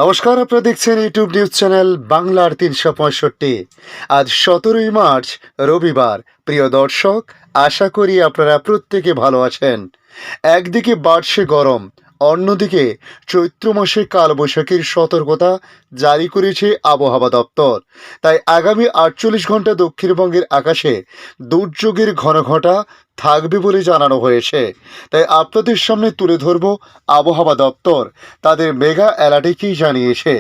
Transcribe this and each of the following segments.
নমস্কার, আপনারা দেখছেন ইউটিউব নিউজ চ্যানেল বাংলার ৩৬৫। আজ ১৭ই মার্চ, রবিবার। প্রিয় দর্শক, আশা করি আপনারা প্রত্যেকে ভালো আছেন। একদিকে বাড়ছে গরম, অন্যদিকে চৈত্র মাসে কালবৈশাখীর সতর্কতা জারি করেছে আবহাওয়া দপ্তর। তাই আগামী ৪৮ ঘন্টা দক্ষিণবঙ্গের আকাশে দুর্যোগের ঘনঘটা থাকবে বলে জানানো হয়েছে। তাই আপনাদের সামনে তুলে ধরব আবহাওয়া দপ্তর তাদের মেগা অ্যালার্টে কী জানিয়েছে,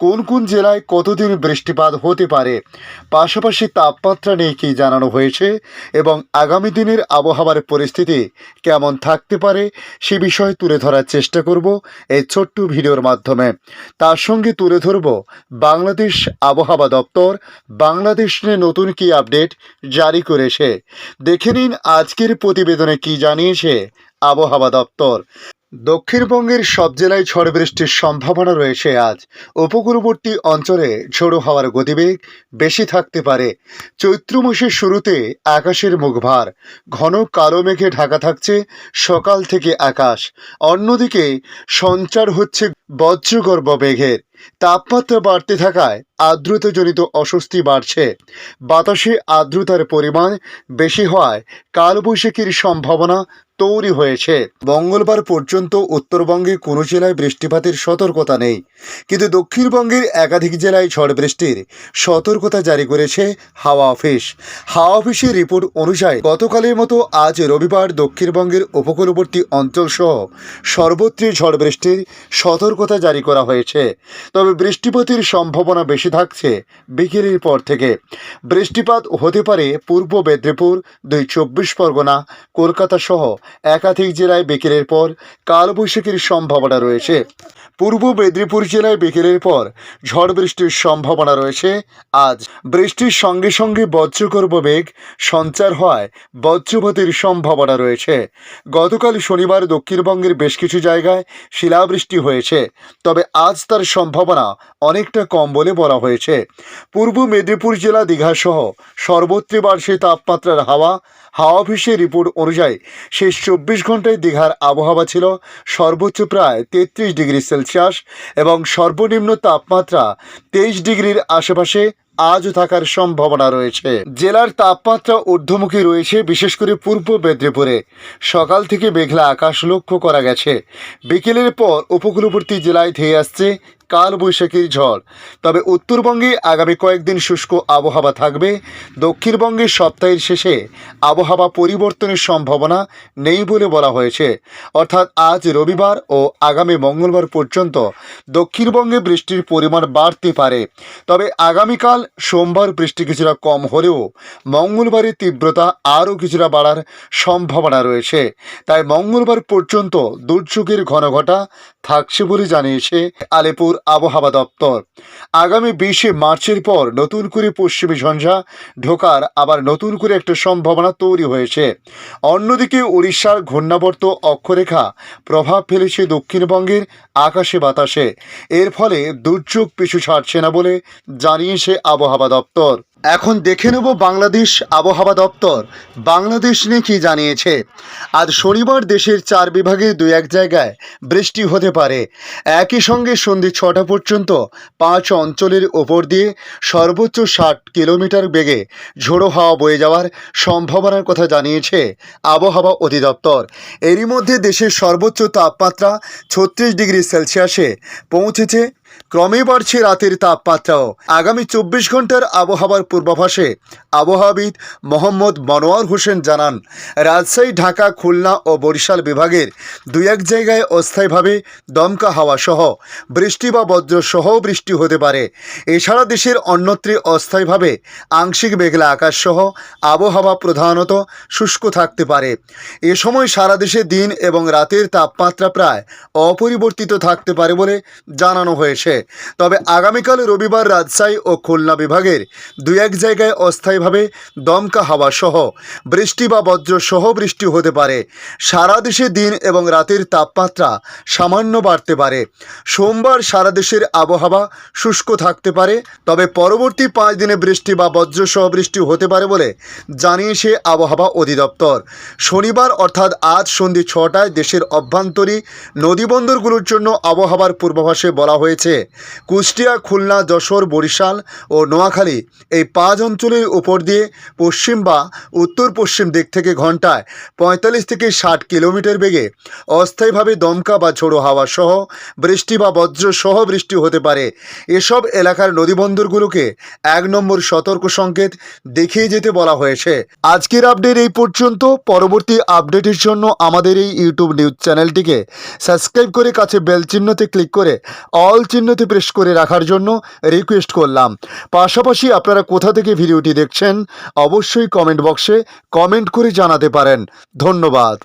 কোন কোন জেলায় কতদিন বৃষ্টিপাত হতে পারে, পাশাপাশি তাপমাত্রা নিয়ে কী জানানো হয়েছে এবং আগামী দিনের আবহাওয়ার পরিস্থিতি কেমন থাকতে পারে সে বিষয়ে তুলে ধরার চেষ্টা করব এই ছোট্ট ভিডিওর মাধ্যমে। তার সঙ্গে তুলে ধরব বাংলাদেশ আবহাওয়া দপ্তর বাংলাদেশ নিয়ে নতুন কী আপডেট জারি করেছে। দেখে নিন আজকের প্রতিবেদনে কী জানিয়েছে আবহাওয়া দপ্তর। দক্ষিণবঙ্গের সব জেলায় ঝড় বৃষ্টির সম্ভাবনা রয়েছে। আজ উপকূলবর্তী অঞ্চলে ঝোড়ো হাওয়ার গতিবেগ বেশি থাকতে পারে। চৈত্র মাসের শুরুতে আকাশের মুখ ভার, ঘন কালো মেঘে ঢাকা থাকছে সকাল থেকে আকাশ। অন্যদিকে সঞ্চার হচ্ছে বজ্রগর্ভ মেঘের। তাপমাত্রা বাড়তে থাকায় আর্দ্রতাজনিত অস্বস্তি বাড়ছে। বাতাসে আর্দ্রতার পরিমাণ বেশি হওয়ায় কালবৈশাখীর সম্ভাবনা তৈরি হয়েছে। মঙ্গলবার পর্যন্ত উত্তরবঙ্গে কোনো জেলায় বৃষ্টিপাতের সতর্কতা নেই, কিন্তু দক্ষিণবঙ্গের একাধিক জেলায় ঝড় বৃষ্টির সতর্কতা জারি করেছে হাওয়া অফিস। হাওয়া অফিসের রিপোর্ট অনুযায়ী গতকালের মতো আজ রবিবার দক্ষিণবঙ্গের উপকূলবর্তী অঞ্চলসহ সর্বত্রই ঝড় বৃষ্টির সতর্কতা জারি করা হয়েছে। তবে বৃষ্টিপাতের সম্ভাবনা বেশি থাকছে বিকেলের পর থেকে। বৃষ্টিপাত হতে পারে পূর্ব মেদিনীপুর, ২ পরগনা, কলকাতা সহ একাধিক জেলায় বিকেলের পর কালবৈশাখীর সম্ভাবনা রয়েছে। পূর্ব মেদিনীপুর জেলায় বিকেলের পর ঝড় বৃষ্টির সম্ভাবনা রয়েছে। আজ বৃষ্টির সঙ্গে সঙ্গে বজ্রগর্ভ মেঘ সঞ্চার হওয়ায় বজ্রপাতের সম্ভাবনা রয়েছে। গতকাল শনিবার দক্ষিণবঙ্গের বেশ কিছু জায়গায় শিলাবৃষ্টি হয়েছে, তবে আজ তার সম্ভাবনা অনেকটা কম বলে বলা হয়েছে। পূর্ব মেদিনীপুর জেলা দীঘা সহ সর্বত্র বাড়ছে তাপমাত্রার হাওয়া অফিসের রিপোর্ট অনুযায়ী শেষ ২৪ ঘন্টায় দীঘার আবহাওয়া ছিল সর্বোচ্চ প্রায় ৩৩ ডিগ্রি সেলসিয়াস এবং সর্বনিম্ন তাপমাত্রা ২৩ ডিগ্রির আশেপাশে আজও থাকার সম্ভাবনা রয়েছে। জেলার তাপমাত্রা ঊর্ধ্বমুখী রয়েছে, বিশেষ করে পূর্ব মেদিনীপুরে সকাল থেকে মেঘলা আকাশ লক্ষ্য করা গেছে। বিকেলের পর উপকূলবর্তী জেলায় ধেয়ে আসছে কালবৈশাখীর ঝড়। তবে উত্তরবঙ্গে আগামী কয়েকদিন শুষ্ক আবহাওয়া থাকবে। দক্ষিণবঙ্গের সপ্তাহের শেষে আবহাওয়া পরিবর্তনের সম্ভাবনা নেই বলে বলা হয়েছে। অর্থাৎ আজ রবিবার ও আগামী মঙ্গলবার পর্যন্ত দক্ষিণবঙ্গে বৃষ্টির পরিমাণ বাড়তে পারে। তবে আগামীকাল সোমবার বৃষ্টি কিছুটা কম হলেও মঙ্গলবারের তীব্রতা আরও কিছুটা বাড়ার সম্ভাবনা রয়েছে। তাই মঙ্গলবার পর্যন্ত দুর্যোগের ঘনঘটা থাকছে বলে জানিয়েছে আলিপুর আবহাওয়া দপ্তর। আগামী ২০শে মার্চের পর নতুন করে পশ্চিমী ঝঞ্ঝা ঢোকার আবার নতুন করে একটা সম্ভাবনা তৈরি হয়েছে। অন্যদিকে উড়িষ্যার ঘূর্ণাবর্ত অক্ষরেখা প্রভাব ফেলেছে দক্ষিণবঙ্গের আকাশে বাতাসে। এর ফলে দুর্যোগ পিছু ছাড়ছে না বলে জানিয়েছে আবহাওয়া দপ্তর। এখন দেখে নেব বাংলাদেশ আবহাওয়া দপ্তর বাংলাদেশ নিয়ে কী জানিয়েছে। আজ শনিবার দেশের ৪ বিভাগের ২-১ জায়গায় বৃষ্টি হতে পারে। একই সঙ্গে সন্ধ্যে ৬টা পর্যন্ত ৫ অঞ্চলের ওপর দিয়ে সর্বোচ্চ ৬০ কিলোমিটার বেগে ঝোড়ো হাওয়া বয়ে যাওয়ার সম্ভাবনার কথা জানিয়েছে আবহাওয়া অধিদপ্তর। এরই মধ্যে দেশের সর্বোচ্চ তাপমাত্রা ৩৬ ডিগ্রি সেলসিয়াসে পৌঁছেছে। ক্রমে বাড়ছে রাতের তাপমাত্রাও। আগামী ২৪ ঘন্টার আবহাওয়ার পূর্বাভাসে আবহাওয়াবিদ মোহাম্মদ মনোয়ার হোসেন জানান, রাজশাহী, ঢাকা, খুলনা ও বরিশাল বিভাগের ২-১ জায়গায় অস্থায়ীভাবে দমকা হাওয়া সহ বৃষ্টি বা বজ্র সহ বৃষ্টি হতে পারে। এছাড়া দেশের অন্যত্রে অস্থায়ীভাবে আংশিক মেঘলা আকাশ সহ আবহাওয়া প্রধানত শুষ্ক থাকতে পারে। এ সময় সারা দেশে দিন এবং রাতের তাপমাত্রা প্রায় অপরিবর্তিত থাকতে পারে বলে জানানো হয়েছে। তবে আগামীকাল রবিবার রাজশাহী ও খুলনা বিভাগের ২-১ জায়গায় অস্থায়ীভাবে দমকা হাওয়া সহ বৃষ্টি বা বজ্র সহ বৃষ্টি হতে পারে। সারা দেশে দিন এবং রাতের তাপমাত্রা সামান্য বাড়তে পারে। সোমবার সারা দেশের আবহাওয়া শুষ্ক থাকতে পারে, তবে পরবর্তী ৫ দিনে বৃষ্টি বা বজ্র সহ বৃষ্টি হতে পারে বলে জানিয়েছে আবহাওয়া অধিদপ্তর। শনিবার অর্থাৎ আজ সন্ধ্যে ৬টায় দেশের অভ্যন্তরীণ নদীবন্দরগুলোর জন্য আবহাওয়ার পূর্বাভাসে বলা হয়েছে, কুষ্টিয়া, খুলনা, যশোর, বরিশাল ও নোয়াখালী এই 5 অঞ্চলের উপর দিয়ে পশ্চিম বা উত্তর পশ্চিম দিক থেকে ঘন্টায় 45 থেকে 60 কিলোমিটার বেগে অস্থায়ীভাবে দমকা বা ঝোড়ো হাওয়া সহ বৃষ্টি বা বজ্র সহ বৃষ্টি হতে পারে। এসব এলাকার নদীবন্দরগুলোকে 1 নম্বর সতর্ক সংকেত দেখিয়ে যেতে বলা হয়েছে। আজকের আপডেট এই পর্যন্ত। পরবর্তী আপডেটের জন্য আমাদের এই ইউটিউব নিউজ চ্যানেলটিকে সাবস্ক্রাইব করে কাছে বেল চিহ্নতে ক্লিক করে অল চিহ্নতে প্রেস করে রাখার জন্য রিকোয়েস্ট করলাম। পাশাপাশি আপনারা কোথা থেকে ভিডিওটি দেখছেন অবশ্যই কমেন্ট বক্সে কমেন্ট করে জানাতে পারেন। ধন্যবাদ।